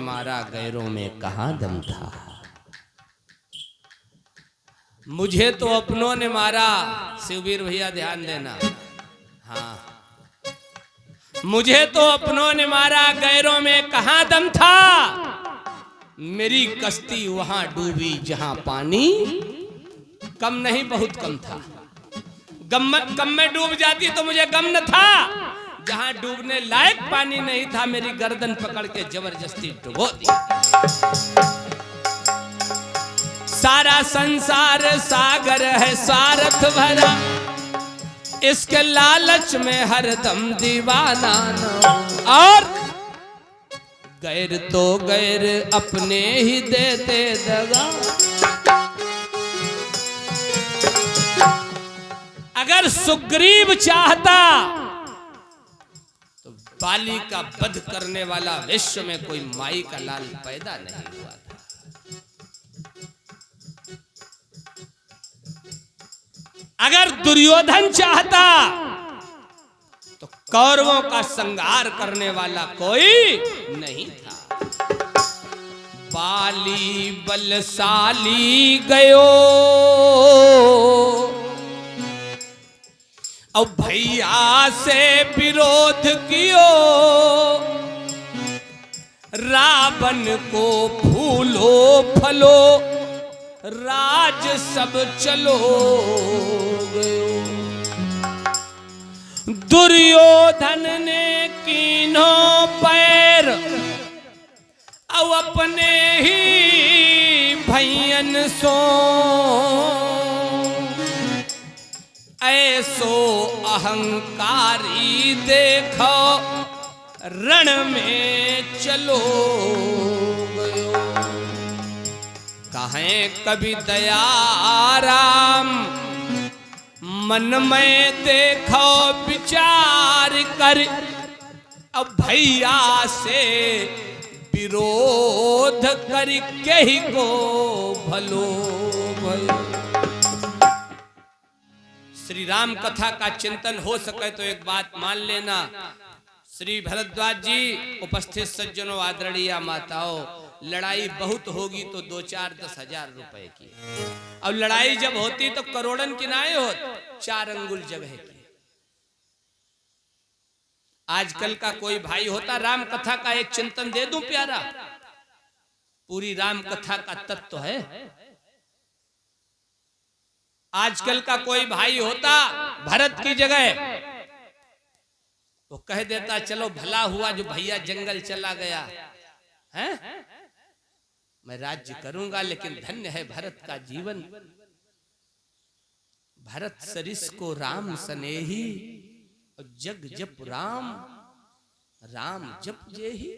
मारा, गैरों में कहाँ दम था। मुझे तो अपनों ने मारा, शिववीर भैया ध्यान देना, हाँ, मुझे तो अपनों ने मारा, गैरों में कहाँ दम था। मेरी कश्ती वहां डूबी जहां पानी कम नहीं, बहुत कम था। कम में डूब जाती तो मुझे गम न था। जहां डूबने लायक पानी नहीं था, मेरी गर्दन पकड़ के जबरदस्ती डुबो दी। सारा संसार सागर है स्वार्थ भरा, इसके लालच में हरदम दीवाना न। और गैर तो गैर अपने ही देते दगा। अगर सुग्रीव चाहता तो बाली का वध करने वाला विश्व में कोई माई का लाल पैदा नहीं हुआ था। अगर दुर्योधन चाहता तो कौरवों का संहार करने वाला कोई नहीं था। बाली बलशाली गयो और भैया से विरोध कियो, रावण को फूलो फलो राज सब चलो गयो। दुर्योधन ने कीन्हों पैर और अपने ही भैयन सो, ऐसो अहंकारी देखो रण में चलो गयो। कहें कभी दयाराम मन में देखो विचार कर, अब भैया से विरोध कर के ही को भलो भयो। श्री राम कथा का चिंतन हो सके तो एक बात मान लेना, श्री भरद्वाज जी, उपस्थित सज्जनों, आदरणीय माताओं, लड़ाई बहुत होगी तो 2-4-10 हजार रुपए की, अब लड़ाई जब होती तो करोड़न की नाए होत, 4 अंगुल जगह की। आजकल का कोई भाई होता, राम कथा का एक चिंतन दे दूं प्यारा, पूरी राम कथा का तत्व है। आजकल का कोई भाई होता भरत की जगह, वो कह देता चलो भला हुआ जो भैया जंगल चला गया है, मैं राज्य करूंगा, लेकिन धन्य है भरत का जीवन। भरत सरिस को राम स्नेही और जग जप राम, राम जप जेही।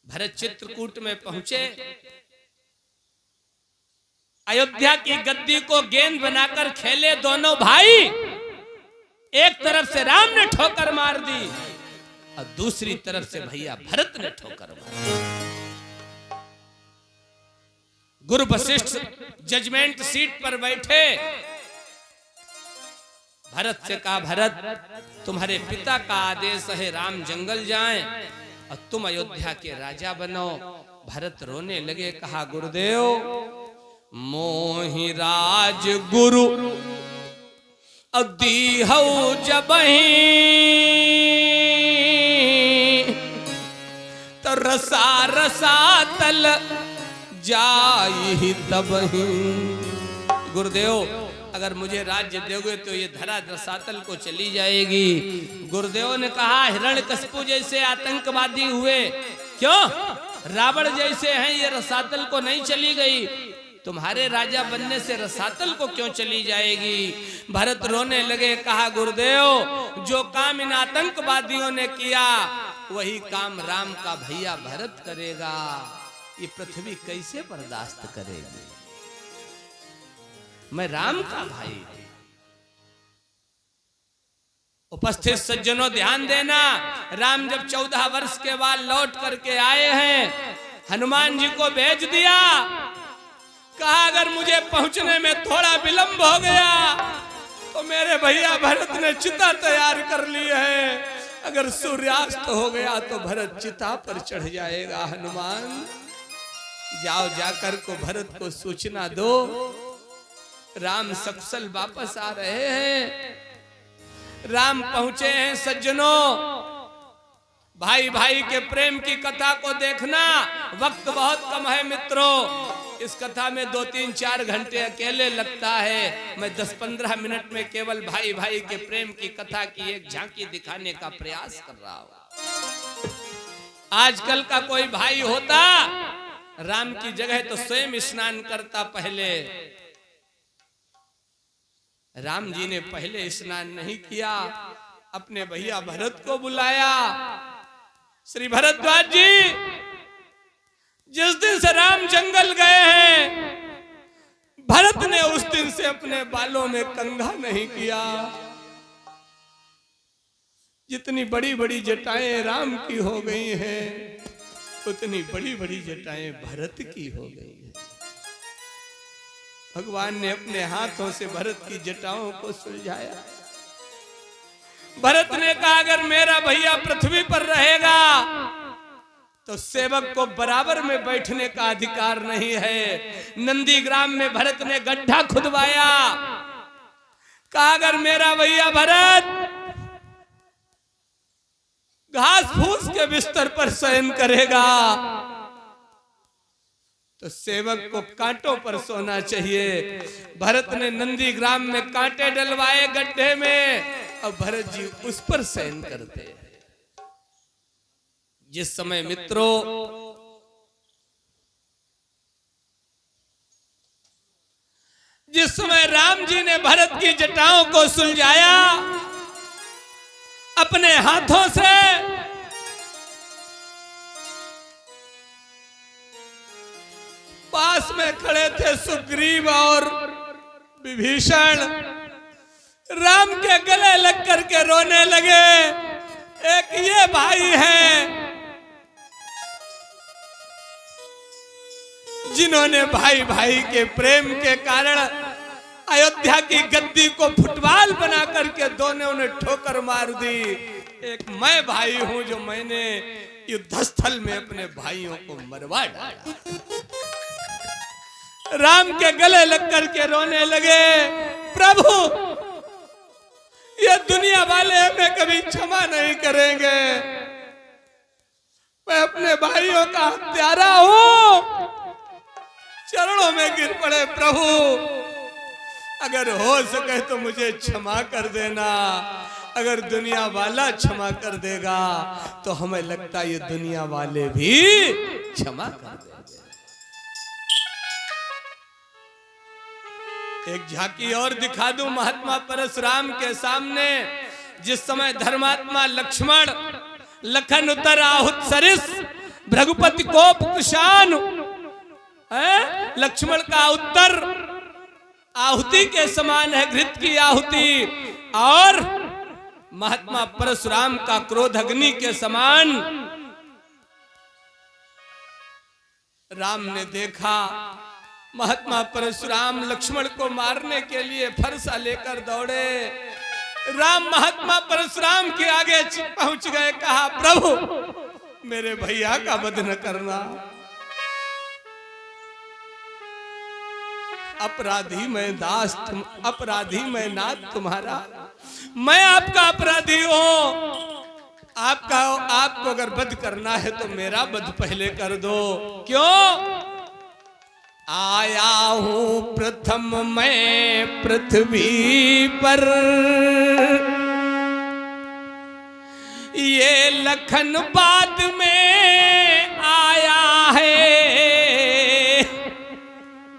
भरत चित्रकूट में पहुंचे, अयोध्या की गद्दी को गेंद बनाकर खेले दोनों भाई। एक तरफ से राम ने ठोकर मार दी और दूसरी तरफ से भैया भरत ने ठोकर मार दी। गुरु वशिष्ठ जजमेंट सीट पर बैठे, भरत से कहा, भरत तुम्हारे पिता का आदेश है राम जंगल जाएं और तुम अयोध्या के राजा बनो। भरत रोने लगे, कहा गुरुदेव मोहि राज गुरु दीहौ जबहि, तो रसा रसा तल जाई तबहि। गुरुदेव अगर मुझे राज्य दोगे तो ये धरा रसातल को चली जाएगी। गुरुदेव ने कहा हिरण्यकशिपु जैसे आतंकवादी हुए, क्यों रावण जैसे हैं, ये रसातल को नहीं चली गई, तुम्हारे राजा बनने से रसातल को क्यों चली जाएगी। भरत रोने लगे, कहा गुरुदेव जो काम इन आतंकवादियों ने किया वही काम राम का भैया भरत करेगा, ये पृथ्वी कैसे बर्दाश्त करेगी। मैं राम का भाई। उपस्थित सज्जनों ध्यान देना, राम जब 14 वर्ष के बाद लौट करके आए हैं, हनुमान जी को भेज दिया, कहा अगर मुझे पहुंचने में थोड़ा विलंब हो गया तो मेरे भैया भरत ने चिता तैयार कर ली है, अगर सूर्यास्त हो गया तो भरत चिता पर चढ़ जाएगा। हनुमान जाओ, जाकर को भरत को सूचना दो, राम सकुशल वापस आ रहे हैं। राम पहुंचे हैं। सज्जनों, भाई भाई के प्रेम की कथा को देखना, वक्त बहुत कम है मित्रों। इस कथा में 2-3-4 घंटे अकेले लगता है। मैं 10-15 मिनट में केवल भाई भाई के प्रेम की कथा की एक झांकी दिखाने का प्रयास कर रहा हूं। आजकल का कोई भाई होता, राम की जगह तो स्वयं स्नान करता। पहले राम जी ने पहले स्नान नहीं किया, अपने भैया भरत को बुलाया। श्री भरद्वाज जी, जिस दिन से राम जंगल गए हैं, भरत ने उस दिन से अपने बालों में कंघा नहीं किया। जितनी बड़ी बड़ी जटाएं राम की हो गई हैं, उतनी बड़ी बड़ी जटाएं भरत की हो गई हैं। भगवान ने अपने हाथों से भरत की जटाओं को सुलझाया। भरत ने कहा, अगर मेरा भैया पृथ्वी पर रहेगा तो सेवक को बराबर में बैठने का अधिकार नहीं है। नंदीग्राम में भरत ने गड्ढा खुदवाया। कहा, अगर मेरा भैया भरत घास फूस के बिस्तर पर शयन करेगा तो सेवक को कांटों पर सोना चाहिए। भरत ने नंदीग्राम में कांटे डलवाए गड्ढे में, और भरत जी उस पर शयन करते। जिस समय मित्रों जिस समय राम जी ने भरत की जटाओं को सुलझाया अपने हाथों से, पास में खड़े थे सुग्रीव और विभीषण। राम के गले लग करके रोने लगे। एक ये भाई है जिन्होंने भाई भाई के प्रेम के कारण अयोध्या की गद्दी को फुटबॉल बना करके दोनों ने ठोकर मार दी। एक मैं भाई हूं जो मैंने युद्धस्थल में अपने भाइयों को मरवा डाला। राम के गले लग करके रोने लगे, प्रभु ये दुनिया वाले हमें कभी क्षमा नहीं करेंगे। मैं अपने भाइयों का हत्यारा हूं। चरणों में गिर पड़े, प्रभु अगर हो सके तो मुझे क्षमा कर देना। अगर दुनिया वाला क्षमा कर देगा तो हमें लगता ये दुनिया वाले भी क्षमा कर देंगे। एक झांकी और दिखा दूं महात्मा परशुराम के सामने। जिस समय धर्मात्मा लक्ष्मण लखन उतर आहुत सरिस भृगुपति कोप कुशान, लक्ष्मण का उत्तर आहुति के समान है, घृत की आहुति, और महात्मा परशुराम का क्रोध अग्नि के समान। राम ने देखा महात्मा परशुराम लक्ष्मण को मारने के लिए फरसा लेकर दौड़े। राम महात्मा परशुराम के आगे पहुंच गए। कहा, प्रभु मेरे भैया का वध न करना। अपराधी मैं दास, अपराधी मैं नाथ तुम्हारा। मैं आपका अपराधी हूं। आपको अगर वध करना है तो मेरा वध पहले कर दो। क्यों? आया हूं प्रथम मैं पृथ्वी पर, ये लखन बाद में आया है।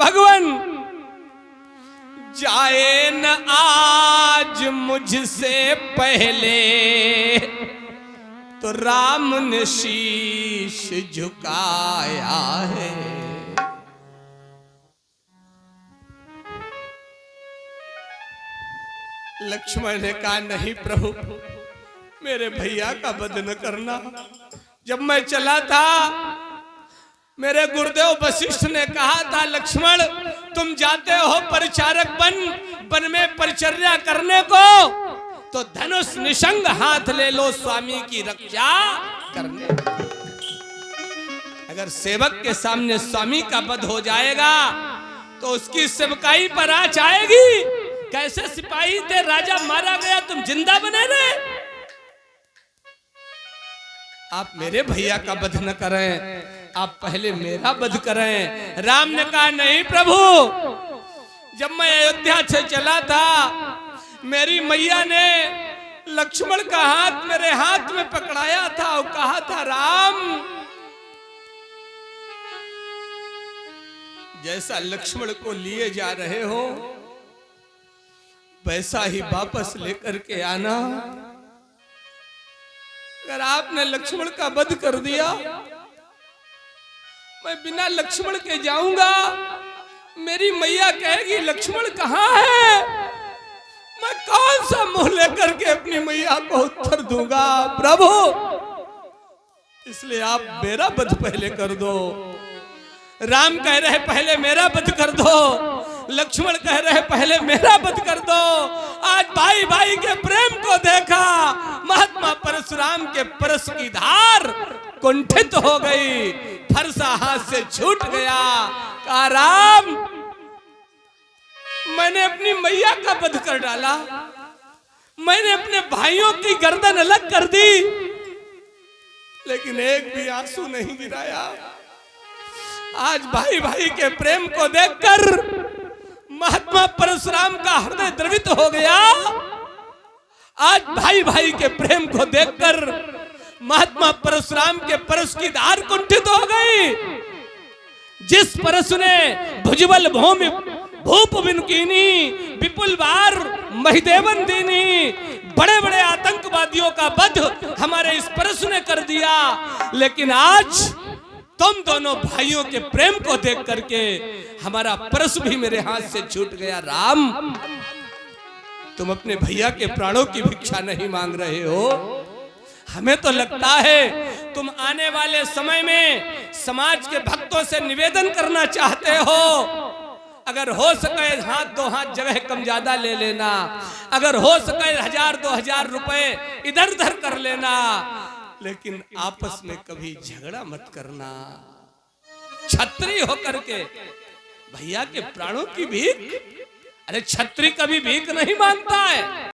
भगवान जाए न आज मुझसे पहले, तो राम ने शीश झुकाया है। लक्ष्मण ने कहा, नहीं प्रभु मेरे भैया का वध न करना। जब मैं चला था मेरे गुरुदेव वशिष्ठ ने कहा था, लक्ष्मण तुम जाते हो परिचारक बन में परिचर्या करने को, तो धनुष निशंग हाथ ले लो स्वामी की रक्षा करने। अगर सेवक के सामने स्वामी का वध हो जाएगा तो उसकी सेवकाई पर आँच आएगी। कैसे सिपाही थे, राजा मारा गया, तुम जिंदा बने रहे। आप मेरे भैया का वध न करें, आप पहले मेरा वध करें। राम ने कहा नहीं प्रभु, जब मैं अयोध्या से चला था मेरी मैया ने लक्ष्मण का हाथ मेरे हाथ में पकड़ाया था और कहा था राम जैसा लक्ष्मण को लिए जा रहे हो वैसा ही वापस लेकर के आना। अगर आपने लक्ष्मण का वध कर दिया मैं बिना लक्ष्मण के जाऊंगा, मेरी मैया कहेगी लक्ष्मण कहाँ है, मैं कौन सा मुंह लेकर के अपनी मैया को उत्तर दूंगा। प्रभु इसलिए आप मेरा वध पहले कर दो। राम कह रहे पहले मेरा वध कर दो, लक्ष्मण कह रहे पहले मेरा वध कर दो। आज भाई भाई के प्रेम को देखा, महात्मा परशुराम के परश की धार कुंठित हो गई, फरसा हाथ से छूट गया। कहा राम मैंने अपनी मैया का वध कर डाला, मैंने अपने भाइयों की गर्दन अलग कर दी, लेकिन एक भी आंसू नहीं गिराया। आज भाई भाई के प्रेम को देखकर महात्मा परशुराम का हृदय द्रवित हो गया। आज भाई भाई के प्रेम को देखकर महात्मा परशुराम के परश की धार कुंठित हो गई। जिस परशु ने भुजबल भूमि भूप बिनकीनी विपुल बार महिदेवन दीनी, बड़े बड़े आतंकवादियों का वध हमारे इस परशु ने कर दिया, लेकिन आज तुम दोनों भाइयों के प्रेम को देख करके हमारा परशु भी मेरे हाथ से छूट गया। राम तुम अपने भैया के प्राणों की भिक्षा नहीं मांग रहे हो, हमें तो लगता है तुम आने वाले समय में समाज के भक्तों से निवेदन करना चाहते हो। अगर हो सके हाथ दो हाथ जगह कम ज्यादा ले लेना, अगर हो सके 1000-2000 रुपए इधर उधर कर लेना, लेकिन आपस में कभी झगड़ा मत करना। छत्री होकर के भैया के प्राणों की भीख, अरे छत्री कभी भीख नहीं मांगता है।